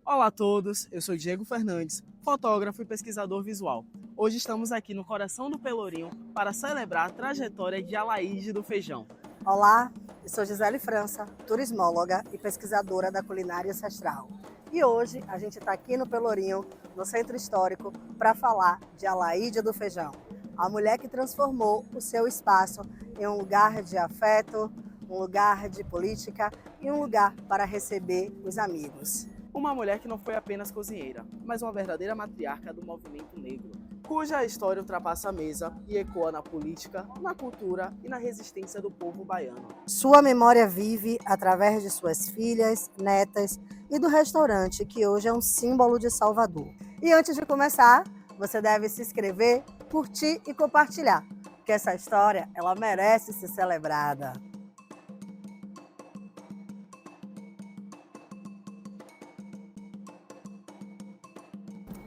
Olá a todos, eu sou Diego Fernandes, fotógrafo e pesquisador visual. Hoje estamos aqui no coração do Pelourinho para celebrar a trajetória de Alaíde do Feijão. Olá, eu sou Gisele França, turismóloga e pesquisadora da culinária ancestral. E hoje a gente está aqui no Pelourinho, no Centro Histórico, para falar de Alaíde do Feijão, a mulher que transformou o seu espaço em um lugar de afeto, um lugar de política e um lugar para receber os amigos. Uma mulher que não foi apenas cozinheira, mas uma verdadeira matriarca do movimento negro, cuja história ultrapassa a mesa e ecoa na política, na cultura e na resistência do povo baiano. Sua memória vive através de suas filhas, netas e do restaurante, que hoje é um símbolo de Salvador. E antes de começar, você deve se inscrever, curtir e compartilhar, porque essa história ela merece ser celebrada.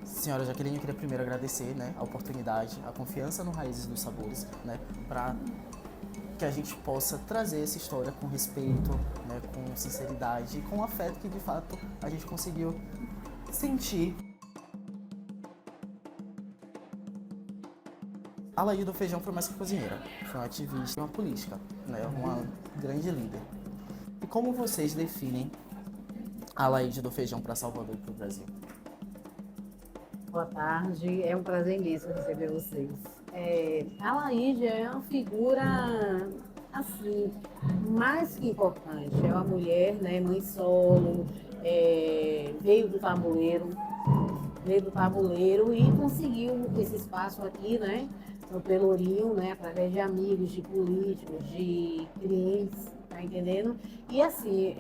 Senhora Jaqueline, eu queria primeiro agradecer, a oportunidade, a confiança no Raízes dos Sabores, para que a gente possa trazer essa história com respeito, com sinceridade e com afeto que de fato a gente conseguiu sentir. A Alaíde do Feijão foi mais que cozinheira, foi uma ativista, uma política, uma grande líder. E como vocês definem a Alaíde do Feijão para Salvador e para o Brasil? Boa tarde, é um prazer imenso receber vocês. A Alaíde é uma figura, assim, mais que importante. É uma mulher, mãe solo, veio do tabuleiro e conseguiu esse espaço aqui, no Pelourinho, através de amigos, de políticos, de clientes, tá entendendo? E assim,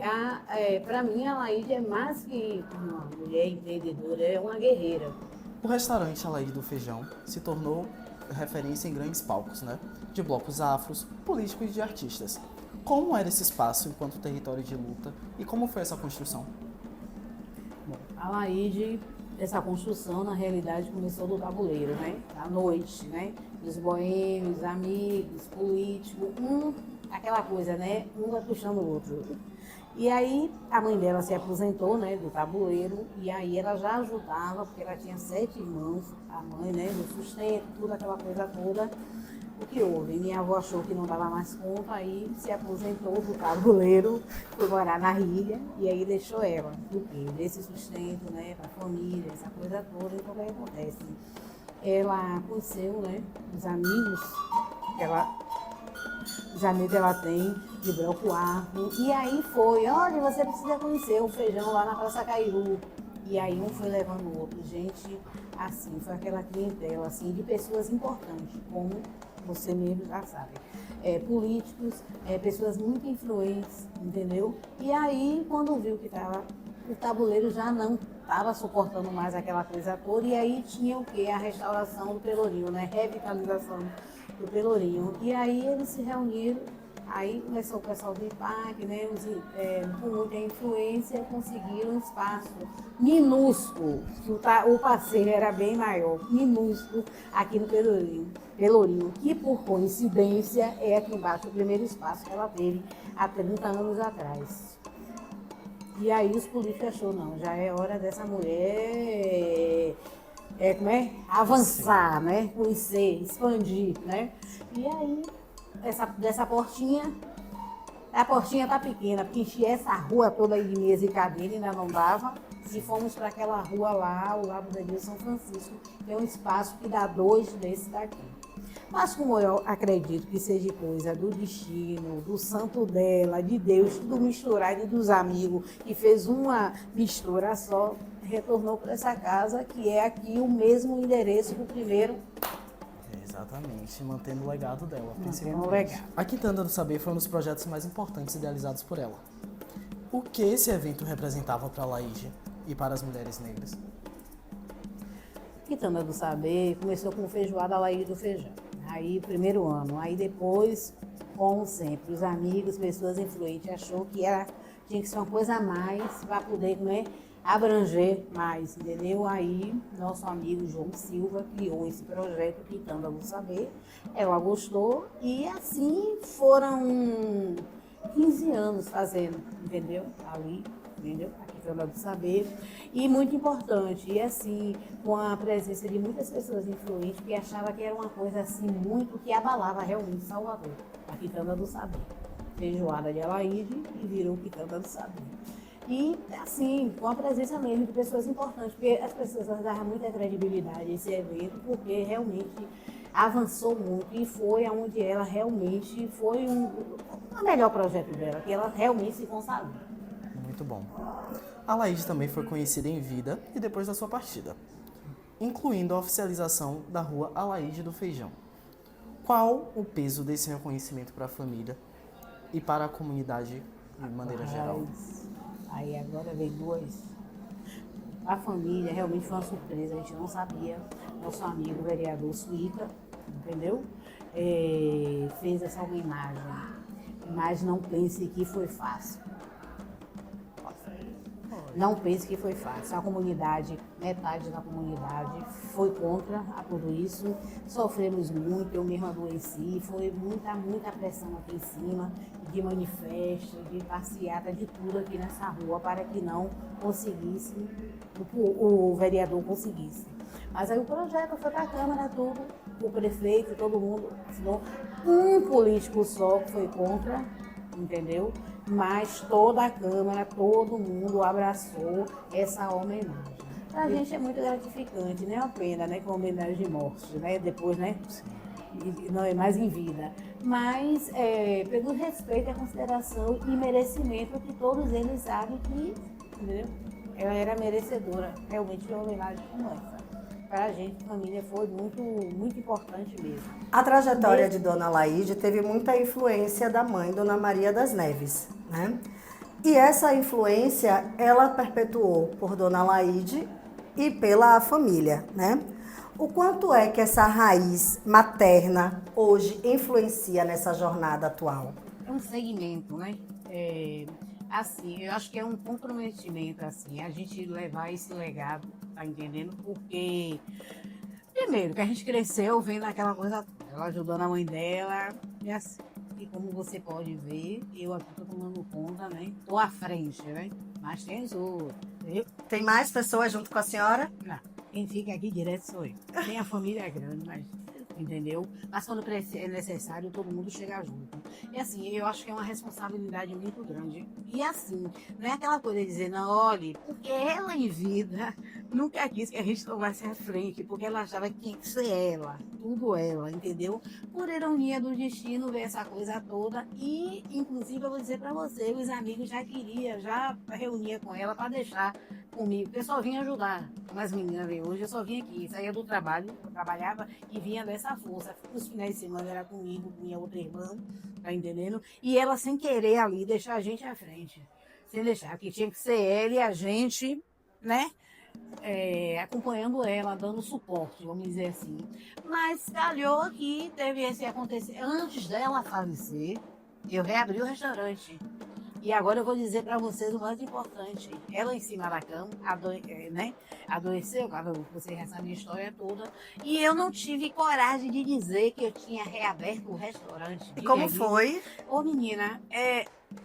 para mim a Alaíde é mais que uma mulher empreendedora, é uma guerreira. O restaurante Alaíde do Feijão se tornou referência em grandes palcos, de blocos afros, políticos e de artistas. Como era esse espaço enquanto território de luta e como foi essa construção? Bom, a Alaíde, essa construção, na realidade, começou do tabuleiro, à noite, dos boêmios, amigos, políticos, aquela coisa, um vai puxando o outro. E aí a mãe dela se aposentou, do tabuleiro, e aí ela já ajudava, porque ela tinha 7 irmãos, a mãe, no sustento, tudo aquela coisa toda. O que houve? Minha avó achou que não dava mais conta, aí se aposentou do tabuleiro, foi morar na ilha, e aí deixou ela, do quê? Desse sustento, para a família, essa coisa toda. Então o que acontece? Ela conheceu, os amigos que ela tem de Branco Arco. E aí foi, olha, você precisa conhecer o feijão lá na Praça Cairu. E aí um foi levando o outro. Gente, assim, foi aquela clientela, assim, de pessoas importantes, como você mesmo já sabe. Políticos, pessoas muito influentes, entendeu? E aí, quando viu que o tabuleiro já não estava suportando mais aquela coisa toda, e aí tinha o quê? A restauração do Pelourinho, revitalização do Pelourinho. E aí eles se reuniram, aí começou o pessoal do IPAC, com muita influência, conseguiram um espaço minúsculo, que o passeio era bem maior, minúsculo, aqui no Pelourinho, que por coincidência é aqui embaixo o primeiro espaço que ela teve há 30 anos atrás. E aí os políticos acharam, não, já é hora dessa mulher avançar, conhecer, expandir, E aí, dessa portinha, a portinha tá pequena, porque encher essa rua toda aí de mesa e cadeira ainda não dava. E fomos para aquela rua lá, ao lado da Igreja São Francisco, que é um espaço que dá 2 desses daqui. Mas como eu acredito que seja coisa do destino, do santo dela, de Deus, tudo misturado e dos amigos, e fez uma mistura só, retornou para essa casa, que é aqui o mesmo endereço do primeiro. Exatamente, mantendo o legado dela. Mantendo o legado. A Quitanda do Saber foi um dos projetos mais importantes idealizados por ela. O que esse evento representava para a Alaíde e para as mulheres negras? Quitanda do Saber começou com feijoada Alaíde do Feijão. Aí, primeiro ano. Aí depois, como sempre, os amigos, pessoas influentes, achou que tinha que ser uma coisa a mais para poder, abranger mais, entendeu? Aí, nosso amigo João Silva criou esse projeto Quitanda do Saber. Ela gostou e assim foram 15 anos fazendo, entendeu? Ali, entendeu? A Quitanda do Saber. E muito importante, e assim, com a presença de muitas pessoas influentes que achavam que era uma coisa assim muito que abalava realmente Salvador, a Quitanda do Saber. Feijoada de Alaide e virou Quitanda do Saber. E, assim, com a presença mesmo de pessoas importantes, porque as pessoas davam muita credibilidade a esse evento, porque realmente avançou muito e foi onde ela realmente foi o melhor projeto dela, que ela realmente se consagrou. Muito bom. A Laíde também foi conhecida em vida e depois da sua partida, incluindo a oficialização da rua Alaide do Feijão. Qual o peso desse reconhecimento para a família e para a comunidade de maneira geral? Aí agora vem duas. A família realmente foi uma surpresa, a gente não sabia. Nosso amigo vereador Suíca, entendeu? Fez essa homenagem. Mas não pense que foi fácil. Não pense que foi fácil. A comunidade, metade da comunidade foi contra a tudo isso. Sofremos muito, eu mesma adoeci. Foi muita pressão aqui em cima, de manifesto, de passeata, de tudo aqui nessa rua, para que não conseguisse, o vereador conseguisse. Mas aí o projeto foi para a Câmara, tudo, o prefeito, todo mundo assinou. Um político só que foi contra, entendeu? Mas toda a Câmara, todo mundo abraçou essa homenagem. Para a gente é muito gratificante, não é uma pena, né, com a homenagem de morte, né, depois, né, não é mais em vida. Mas pelo respeito, a consideração e merecimento que todos eles sabem que, entendeu? Ela era merecedora realmente de uma homenagem como essa. Para a gente, família, foi muito importante mesmo. A trajetória de Dona Laíde teve muita influência da mãe, Dona Maria das Neves, né? E essa influência, ela perpetuou por Dona Laíde e pela família, né? O quanto é que essa raiz materna hoje influencia nessa jornada atual? É um segmento, né? Assim, eu acho que é um comprometimento, assim, a gente levar esse legado, tá entendendo? Porque, primeiro, que a gente cresceu vendo aquela coisa, ela ajudando a mãe dela, e assim, e como você pode ver, eu aqui tô tomando conta, né? Tô à frente, né? Mas tem os outros, entendeu? Tem mais pessoas junto com a senhora? Não, quem fica aqui direto sou eu. Tem a família grande, mas... entendeu? Mas quando é necessário, todo mundo chega junto. E assim, eu acho que é uma responsabilidade muito grande. E assim, não é aquela coisa de dizer, não, olhe, porque ela em vida nunca quis que a gente tomasse à frente, porque ela achava que tinha que ser ela, tudo ela, entendeu? Por ironia do destino, ver essa coisa toda. E, inclusive, eu vou dizer pra você, os amigos já queriam, já reunia com ela para deixar comigo, porque eu só vinha ajudar. Mas meninas, hoje eu só vinha aqui, saía do trabalho, eu trabalhava e vinha dessa força. Os finais de semana era comigo, com minha outra irmã, tá entendendo? E ela sem querer ali deixar a gente à frente. Sem deixar, que tinha que ser ela e a gente, né? Acompanhando ela, dando suporte, vamos dizer assim. Mas calhou que teve esse acontecer. Antes dela falecer, eu reabri o restaurante. E agora eu vou dizer para vocês o mais importante. Ela em cima da cama, né? Adoeceu, você já sabe a minha história toda. E eu não tive coragem de dizer que eu tinha reaberto o restaurante. E como foi? Ô menina,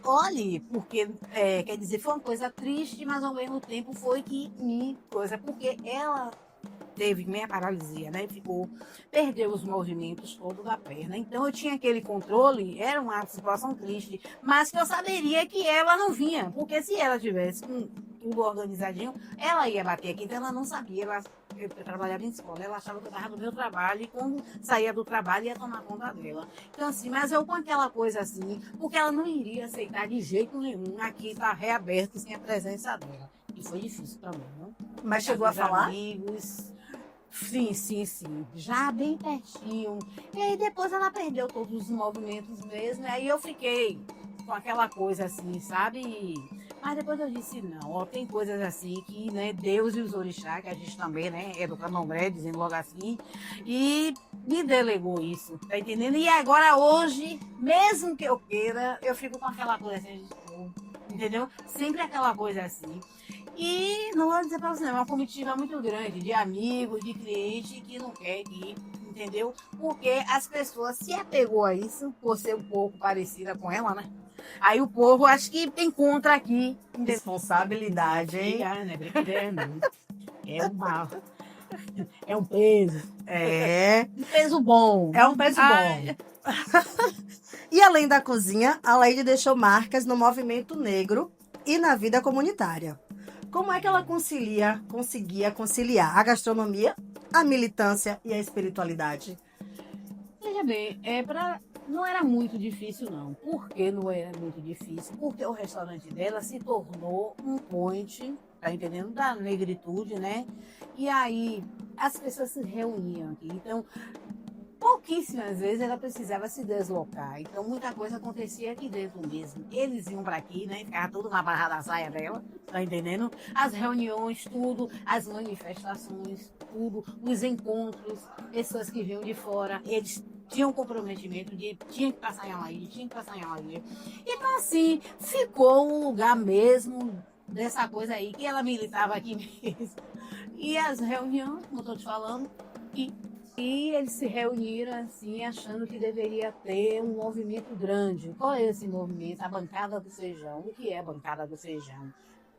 olhe, porque quer dizer, foi uma coisa triste, mas ao mesmo tempo foi que porque ela teve meia paralisia, né? Perdeu os movimentos todos da perna. Então eu tinha aquele controle, era uma situação triste, mas que eu saberia que ela não vinha, porque se ela tivesse com tudo organizadinho, ela ia bater aqui, então ela não sabia. Eu trabalhava em escola, ela achava que eu estava no meu trabalho e quando saía do trabalho ia tomar conta dela. Então assim, mas eu com aquela coisa assim, porque ela não iria aceitar de jeito nenhum aqui estar reaberto sem a presença dela. E foi difícil também, não? Mas chegou a falar? Amigos, sim. Já bem pertinho. E aí depois ela perdeu todos os movimentos mesmo. Aí eu fiquei com aquela coisa assim, sabe? Mas depois eu disse, não, ó, tem coisas assim que, né, Deus e os orixás, que a gente também, né, é do candomblé, dizendo logo assim, e me delegou isso, tá entendendo? E agora hoje, mesmo que eu queira, eu fico com aquela coisa assim, entendeu? Sempre aquela coisa assim. E não vou dizer pra você, é uma comitiva muito grande de amigos, de clientes que não quer ir, entendeu? Porque as pessoas se apegou a isso, por ser um pouco parecida com ela, né? Aí o povo acho que tem contra aqui. Responsabilidade, hein? Não é brincadeira, não. É um peso. É. Um peso bom. É um peso Ai. bom. E além da cozinha, a Laide deixou marcas no movimento negro e na vida comunitária. Como é que ela conseguia conciliar a gastronomia, a militância e a espiritualidade? Veja bem, não era muito difícil, não. Por que não era muito difícil? Porque o restaurante dela se tornou um point, tá entendendo? Da negritude, né? E aí as pessoas se reuniam aqui. Então, pouquíssimas vezes ela precisava se deslocar. Então, muita coisa acontecia aqui dentro mesmo. Eles iam para aqui, né? Ficava tudo na barra da saia dela, tá entendendo? As reuniões, tudo, as manifestações, tudo, os encontros, pessoas que vinham de fora, eles tinham comprometimento de tinha que passar em Alaide, tinha que passar em Alaide. Então, assim, ficou um lugar mesmo dessa coisa aí, que ela militava aqui mesmo. E as reuniões, como eu tô te falando, e eles se reuniram assim, achando que deveria ter um movimento grande. Qual é esse movimento? A Bancada do Feijão. O que é a Bancada do Feijão?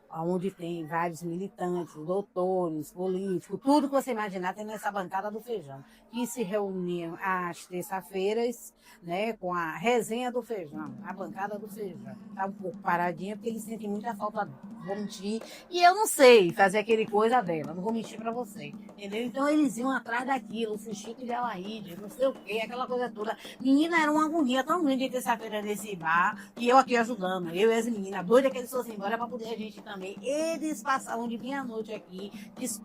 Onde tem vários militantes, doutores, políticos, tudo que você imaginar tem nessa Bancada do Feijão, que se reuniam às terça-feiras, né, com a resenha do feijão, a Bancada do Feijão. Está um pouco paradinha, porque eles sentem muita falta, vou mentir, e eu não sei fazer aquele coisa dela, não vou mentir para você, entendeu? Então eles iam atrás daquilo, o Chico de Alaide, não sei o quê, aquela coisa toda. Menina, era uma agonia tão grande de terça-feira nesse bar, e eu aqui ajudando, eu e as meninas, doida que eles fossem embora para poder a gente também. Eles passavam de meia-noite aqui,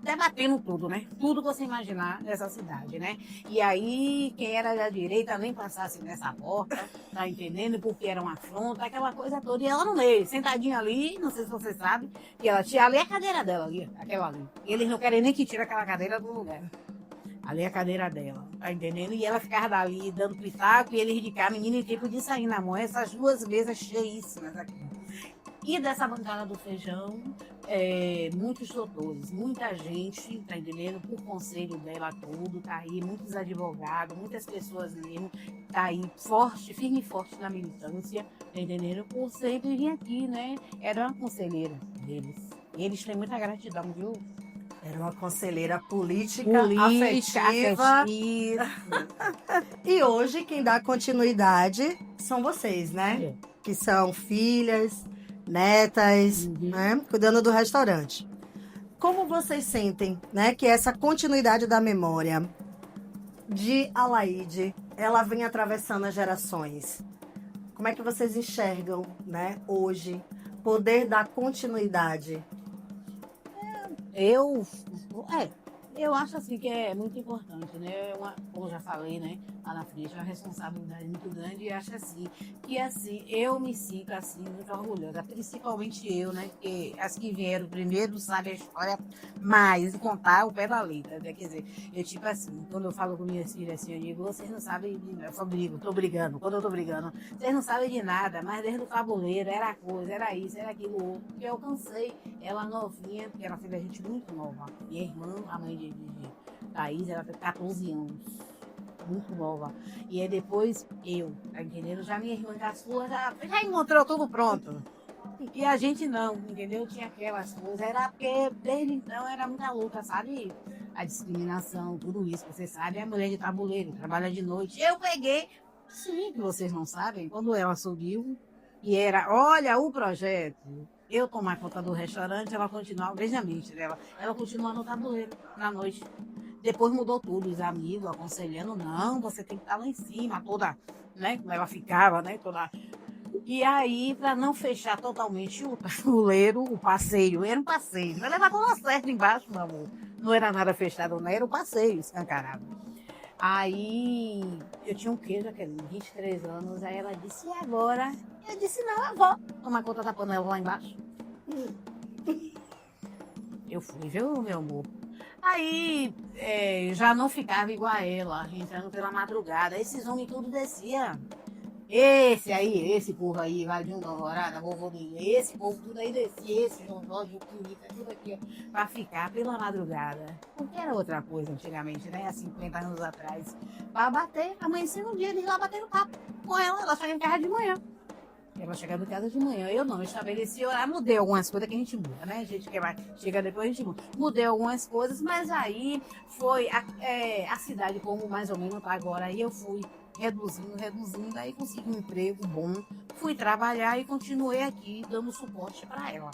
debatendo tudo, né? Tudo que você imaginar nessa cidade, né? E aí, quem era da direita nem passasse nessa porta, tá entendendo? Porque era uma afronta, aquela coisa toda. E ela no meio, sentadinha ali, não sei se você sabe, e ela tinha ali a cadeira dela, ali, aquela ali. E eles não querem nem que tire aquela cadeira do lugar. Ali é a cadeira dela, tá entendendo? E ela ficava dali dando pitaco e eles de cá, menina, em tempo de sair na mão, essas duas mesas cheíssimas aqui. E dessa Bancada do Feijão, muitos doutores, muita gente, tá entendendo? Por conselho dela tudo, tá aí, muitos advogados, muitas pessoas mesmo, tá aí forte, firme e forte na militância, tá entendendo? Por sempre vir aqui, né? Era uma conselheira deles. E eles têm muita gratidão, viu? Era uma conselheira política afetiva. E hoje quem dá continuidade são vocês, né? Que são filhas, netas, né? Cuidando do restaurante. Como vocês sentem, né? Que essa continuidade da memória de Alaide, ela vem atravessando as gerações. Como é que vocês enxergam, né? Hoje, poder dar continuidade? Eu acho assim que é muito importante, né? Como eu já falei, né? Lá na frente, é uma responsabilidade muito grande e acho assim, que assim, eu me sinto assim, muito orgulhosa, principalmente eu, né? Porque as que vieram primeiro sabem a história mais, e contar o pé da letra, né? Quer dizer, eu tipo assim, quando eu falo com minhas filhas assim, eu digo, vocês não sabem de nada, eu só brigo, tô brigando, quando eu tô brigando, vocês não sabem de nada, mas desde o tabuleiro, era coisa, era isso, era aquilo outro, que eu cansei, ela novinha, porque ela teve a gente muito nova, minha irmã, a mãe de Thaís, ela tem 14 anos, muito nova. E aí depois eu, tá entendendo? Já minha irmã caçula já encontrou tudo pronto. E a gente não, entendeu? Tinha aquelas coisas, era porque desde então era muita luta, sabe? A discriminação, tudo isso, você sabe, é mulher de tabuleiro, trabalha de noite. Eu peguei, sim, que vocês não sabem, quando ela subiu, e era, olha o projeto. Eu tomar conta do restaurante, ela continuava, veja a mente dela, ela continua no tabuleiro, na noite. Depois mudou tudo, os amigos aconselhando, não, você tem que estar lá em cima, toda, né, como ela ficava, né, toda. E aí, para não fechar totalmente o tabuleiro, o passeio, era um passeio, não levava uma certa embaixo, meu amor. Não era nada fechado, não, era um passeio escancarado. Aí, eu tinha um queijo, aquele 23 anos, aí ela disse, e agora? Eu disse, não, eu vou tomar conta da panela lá embaixo. Eu fui, viu, meu amor? Aí, já não ficava igual a ela, entrando pela madrugada. Esses homens tudo descia. Esse povo aí, vai de um Alvorada, vovô dele, esse povo tudo aí descia, esse João Jorge, o Quinita, tudo aqui, ó, pra ficar pela madrugada. Porque era outra coisa antigamente, né? Há 50 anos atrás. Pra bater, amanhecer no dia, eles lá batendo papo com ela só ia em casa de manhã. Ela chegava em casa de manhã. Eu não, eu estabeleci horário, mudei algumas coisas que a gente muda, né? A gente que vai chegar depois, a gente muda. Mudei algumas coisas, mas aí foi a cidade como mais ou menos tá agora. Aí eu fui reduzindo, aí consegui um emprego bom, fui trabalhar e continuei aqui dando suporte para ela.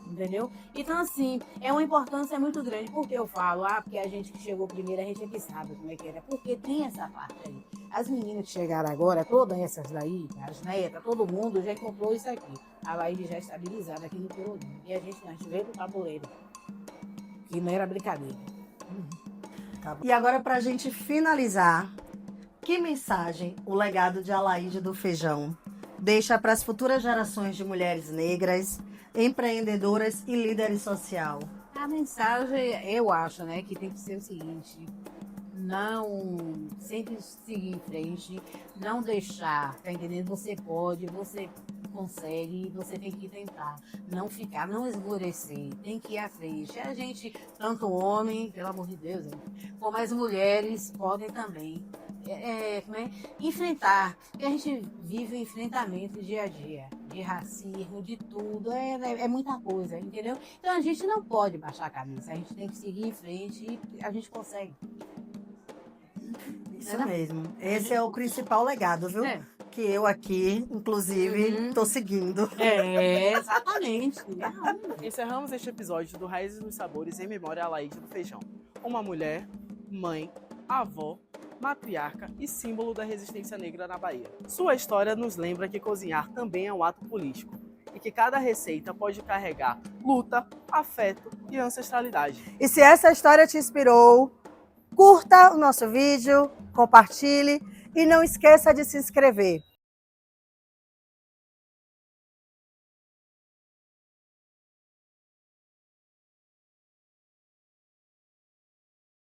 Entendeu? Então, assim, é uma importância muito grande. Por que eu falo? Porque a gente que chegou primeiro, a gente é que sabe como é que era. Porque tem essa parte aí. As meninas que chegaram agora, todas essas daí, as netas, todo mundo já encontrou isso aqui. A Laíde já estabilizada aqui no Pelourinho. E a gente veio do tabuleiro. Que não era brincadeira. E agora, para a gente finalizar, que mensagem o legado de Alaíde do Feijão deixa para as futuras gerações de mulheres negras, empreendedoras e líderes social? A mensagem, eu acho, né, que tem que ser o seguinte: sempre seguir em frente, não deixar, tá entendendo? Você pode, você consegue, você tem que tentar, não esmorecer, tem que ir à frente. A gente, tanto homem, pelo amor de Deus, como as mulheres podem também enfrentar, porque a gente vive o enfrentamento dia a dia, de racismo, de tudo, é muita coisa, entendeu? Então a gente não pode baixar a cabeça, a gente tem que seguir em frente e a gente consegue. Isso mesmo. Esse é o principal legado, viu? É. Que eu aqui, inclusive, estou seguindo. Exatamente. Encerramos este episódio do Raízes dos Sabores em memória a Alaíde do Feijão. Uma mulher, mãe, avó, matriarca e símbolo da resistência negra na Bahia. Sua história nos lembra que cozinhar também é um ato político e que cada receita pode carregar luta, afeto e ancestralidade. E se essa história te inspirou, curta o nosso vídeo, compartilhe e não esqueça de se inscrever.